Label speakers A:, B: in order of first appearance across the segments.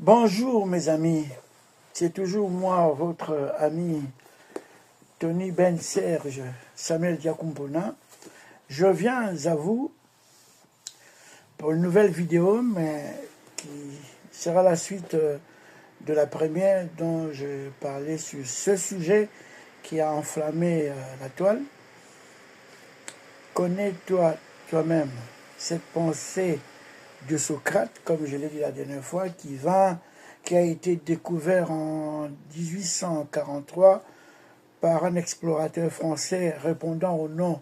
A: Bonjour mes amis, c'est toujours moi, votre ami Tony Ben Serge Samuel Diakumpona. Je viens à vous pour une nouvelle vidéo, mais qui sera la suite de la première dont je parlais sur ce sujet qui a enflammé la toile. Connais-toi toi-même, cette pensée de Socrate, comme je l'ai dit la dernière fois, qui a été découvert en 1843 par un explorateur français répondant au nom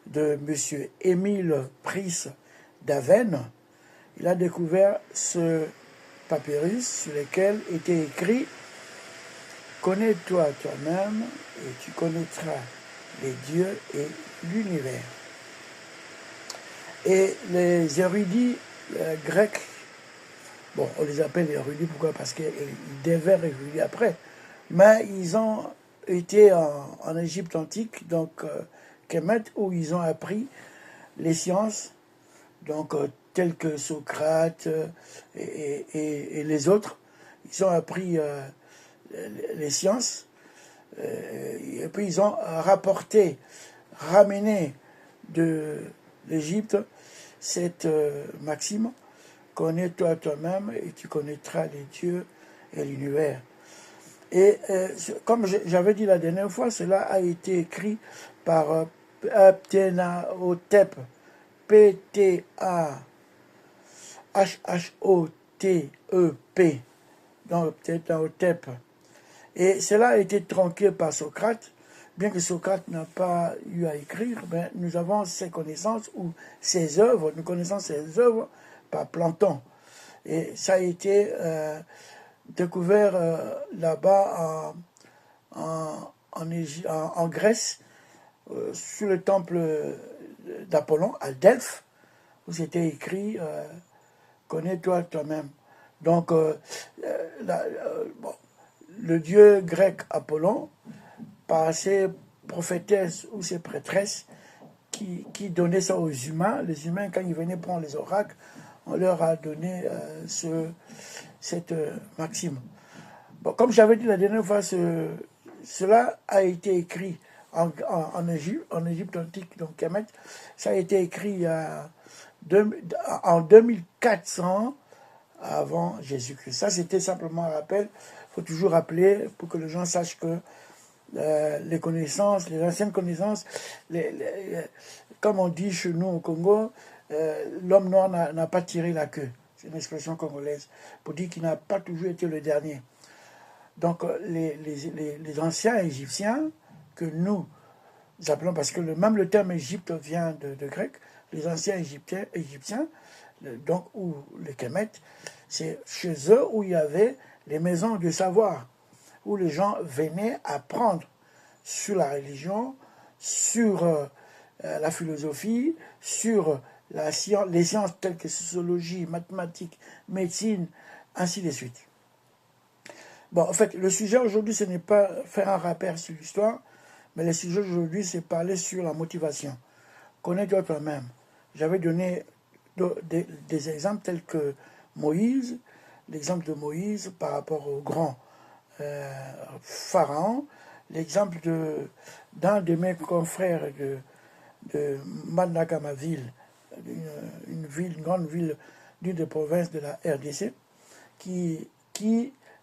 A: de M. Émile Pryce d'Avesnes. Il a découvert ce papyrus sur lequel était écrit « Connais-toi toi-même et tu connaîtras les dieux et l'univers ». Et les érudits grecs, bon, on les appelle érudits, pourquoi? Parce qu'ils devaient érudits après, mais ils ont été en Égypte antique, donc Kemet, où ils ont appris les sciences, donc telles que Socrate et les autres. Ils ont appris les sciences, et puis ils ont ramené de l'Égypte cette maxime, connais-toi toi-même et tu connaîtras les dieux et l'univers. Et comme j'avais dit la dernière fois, cela a été écrit par Ptahhotep, P-T-A-H-H-O-T-E-P, dans Ptahhotep. Et cela a été tronqué par Socrate. Bien que Socrate n'a pas eu à écrire, mais nous avons ses connaissances ou ses œuvres, nous connaissons ses œuvres par Platon. Et ça a été découvert là-bas en Grèce, sur le temple d'Apollon, à Delphes, où c'était écrit connais-toi toi-même. Donc, le dieu grec Apollon, par ses prophétesses ou ses prêtresses, qui donnaient ça aux humains. Les humains, quand ils venaient prendre les oracles, on leur a donné cette maxime. Bon, comme j'avais dit la dernière fois, cela a été écrit en Égypte antique, donc Kemet. Ça a été écrit en 2400 avant Jésus-Christ. Ça, c'était simplement un rappel. Il faut toujours rappeler pour que les gens sachent que les connaissances, les anciennes connaissances, comme on dit chez nous au Congo, l'homme noir n'a pas tiré la queue. C'est une expression congolaise pour dire qu'il n'a pas toujours été le dernier. Donc les anciens égyptiens que nous appelons, parce que même le terme Égypte vient de grec, les anciens égyptiens donc, ou les Kemet, c'est chez eux où il y avait les maisons de savoir, où les gens venaient apprendre sur la religion, sur la philosophie, sur les sciences telles que sociologie, mathématiques, médecine, ainsi de suite. Bon, en fait, le sujet aujourd'hui, ce n'est pas faire un rappel sur l'histoire, mais le sujet aujourd'hui, c'est parler sur la motivation. Connais-toi toi-même. J'avais donné des exemples tels que Moïse, l'exemple de Moïse par rapport au grand Pharaon, l'exemple d'un de mes confrères de Mandakamaville, une grande ville d'une des provinces de la RDC, qui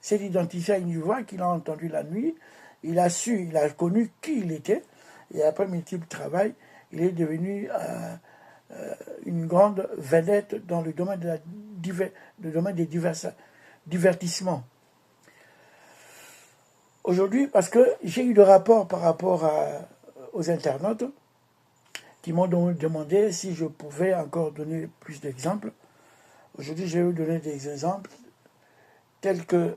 A: s'est identifié à une voix qu'il a entendue la nuit. Il a connu qui il était, et après multiples travail, il est devenu une grande vedette dans le domaine des divertissements. Aujourd'hui, parce que j'ai eu le rapport par rapport aux internautes qui m'ont demandé si je pouvais encore donner plus d'exemples. Aujourd'hui, je vais vous donner des exemples tels que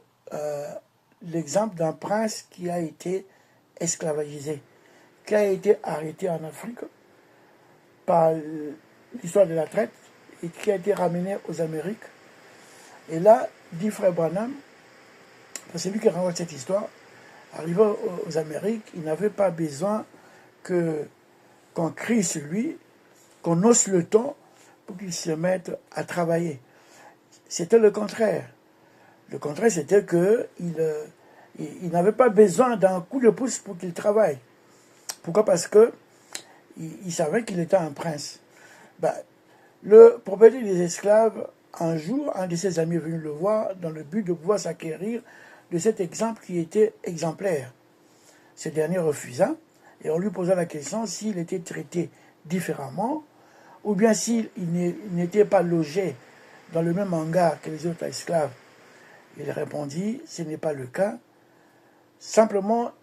A: l'exemple d'un prince qui a été esclavagisé, qui a été arrêté en Afrique par l'histoire de la traite et qui a été ramené aux Amériques. Et là, dit Frère Branham, c'est lui qui raconte cette histoire, arrivé aux Amériques, il n'avait pas besoin qu'on crie sur lui, qu'on hausse le ton pour qu'il se mette à travailler. C'était le contraire. Le contraire, c'était que il n'avait pas besoin d'un coup de pouce pour qu'il travaille. Pourquoi? Parce que il savait qu'il était un prince. Ben, le propriétaire des esclaves, un jour, un de ses amis est venu le voir dans le but de pouvoir s'acquérir de cet exemple qui était exemplaire. Ce dernier refusa et on lui posa la question s'il était traité différemment ou bien s'il n'était pas logé dans le même hangar que les autres esclaves. Il répondit, ce n'est pas le cas. Simplement,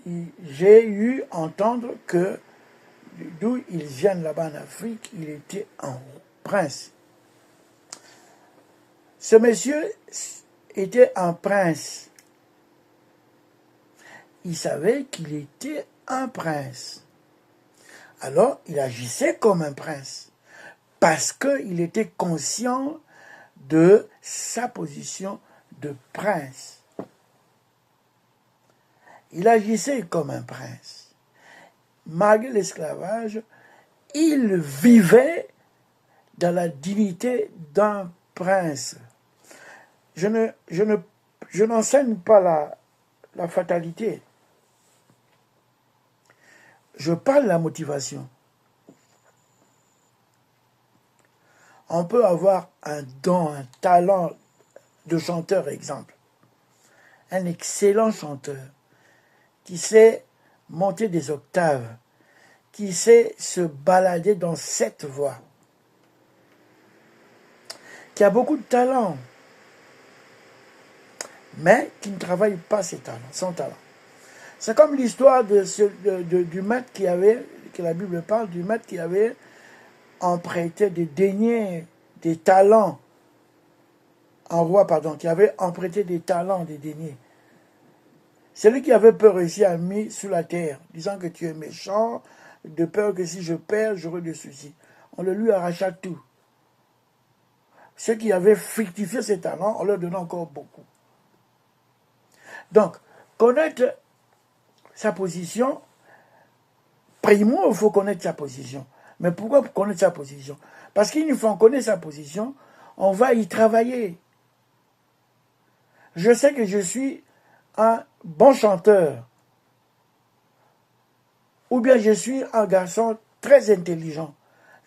A: j'ai eu à entendre que d'où ils viennent là-bas en Afrique, il était un prince. Ce monsieur était un prince. Il savait qu'il était un prince. Alors, il agissait comme un prince. Parce qu'il était conscient de sa position de prince. Il agissait comme un prince. Malgré l'esclavage, il vivait dans la dignité d'un prince. Je n'enseigne pas la fatalité. Je parle de la motivation. On peut avoir un don, un talent de chanteur, exemple. Un excellent chanteur qui sait monter des octaves, qui sait se balader dans 7 voix, qui a beaucoup de talent, mais qui ne travaille pas son talent. C'est comme l'histoire du maître que la Bible parle, du maître qui avait emprunté des deniers, des talents, qui avait emprunté des talents, des deniers. Celui qui avait peur ici a mis sous la terre, disant que tu es méchant, de peur que si je perds, j'aurai des soucis. On le lui arracha tout. Ceux qui avaient fructifié ces talents, on leur donnait encore beaucoup. Donc, connaître sa position, primo, il faut connaître sa position. Mais pourquoi connaître sa position? Parce qu'une fois qu'on connaît sa position, on va y travailler. Je sais que je suis un bon chanteur. Ou bien je suis un garçon très intelligent.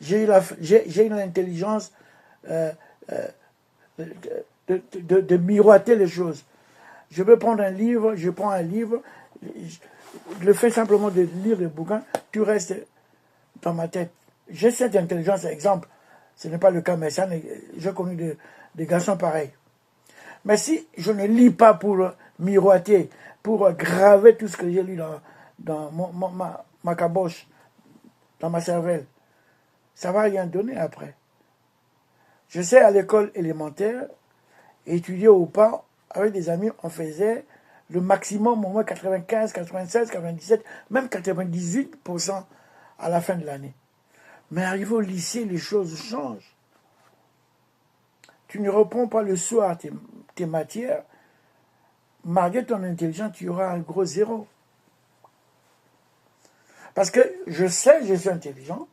A: J'ai une intelligence de miroiter les choses. Je peux prendre un livre, je prends un livre, le fait simplement de lire le bouquin, tout reste dans ma tête. J'ai cette intelligence, exemple. Ce n'est pas le cas, mais j'ai connu des garçons pareils. Mais si je ne lis pas pour miroiter, pour graver tout ce que j'ai lu dans ma caboche, dans ma cervelle, ça ne va rien donner après. Je sais, à l'école élémentaire, étudier ou pas, avec des amis, on faisait le maximum, au moins 95, 96, 97, même 98% à la fin de l'année. Mais arrivé au lycée, les choses changent. Tu ne reprends pas le soir tes matières, malgré ton intelligence, tu auras un gros 0. Parce que je sais, je suis intelligent,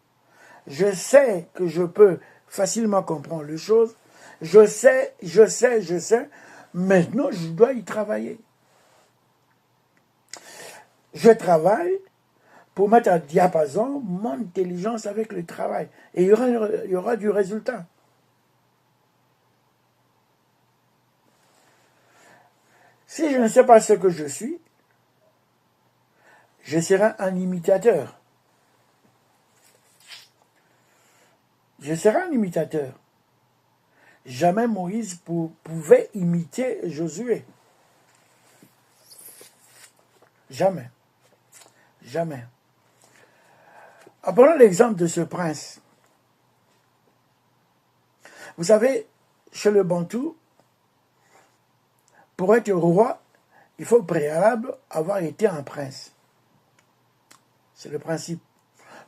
A: je sais que je peux facilement comprendre les choses, je sais, maintenant je dois y travailler. Je travaille pour mettre en diapason mon intelligence avec le travail. Et il y aura du résultat. Si je ne sais pas ce que je suis, je serai un imitateur. Je serai un imitateur. Jamais Moïse pouvait imiter Josué. Jamais. Jamais. Prenons l'exemple de ce prince. Vous savez, chez le Bantou, pour être roi, il faut au préalable avoir été un prince. C'est le principe.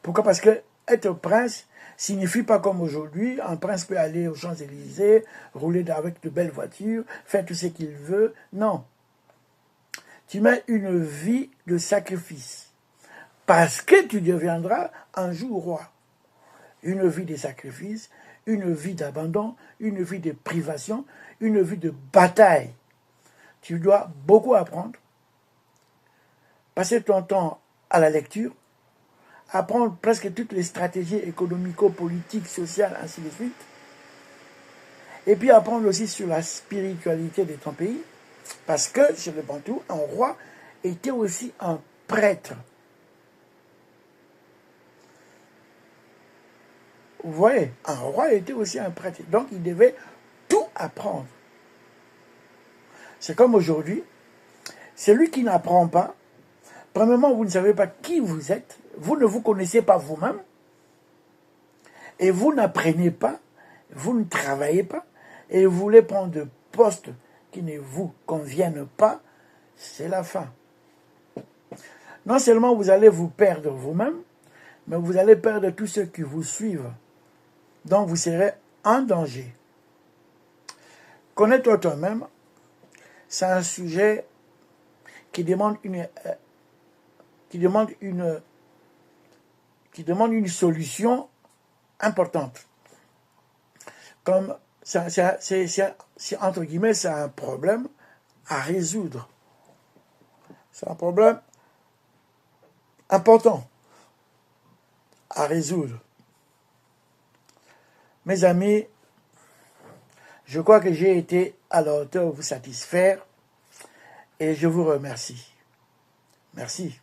A: Pourquoi? Parce que être prince signifie pas comme aujourd'hui, un prince peut aller aux Champs-Élysées, rouler avec de belles voitures, faire tout ce qu'il veut. Non. Tu mets une vie de sacrifice. Parce que tu deviendras un jour roi. Une vie de sacrifice, une vie d'abandon, une vie de privation, une vie de bataille. Tu dois beaucoup apprendre, passer ton temps à la lecture, apprendre presque toutes les stratégies économico-politiques, sociales, ainsi de suite, et puis apprendre aussi sur la spiritualité de ton pays, parce que chez les Bantous, un roi était aussi un prêtre. Vous voyez, un roi était aussi un prêtre, donc il devait tout apprendre. C'est comme aujourd'hui, celui qui n'apprend pas, premièrement, vous ne savez pas qui vous êtes, vous ne vous connaissez pas vous-même, et vous n'apprenez pas, vous ne travaillez pas, et vous voulez prendre de postes qui ne vous conviennent pas, c'est la fin. Non seulement vous allez vous perdre vous-même, mais vous allez perdre tous ceux qui vous suivent. Donc vous serez en danger. Connais-toi toi-même, c'est un sujet qui demande une solution importante. Comme c'est entre guillemets, c'est un problème à résoudre. C'est un problème important à résoudre. Mes amis, je crois que j'ai été à la hauteur de vous satisfaire et je vous remercie. Merci.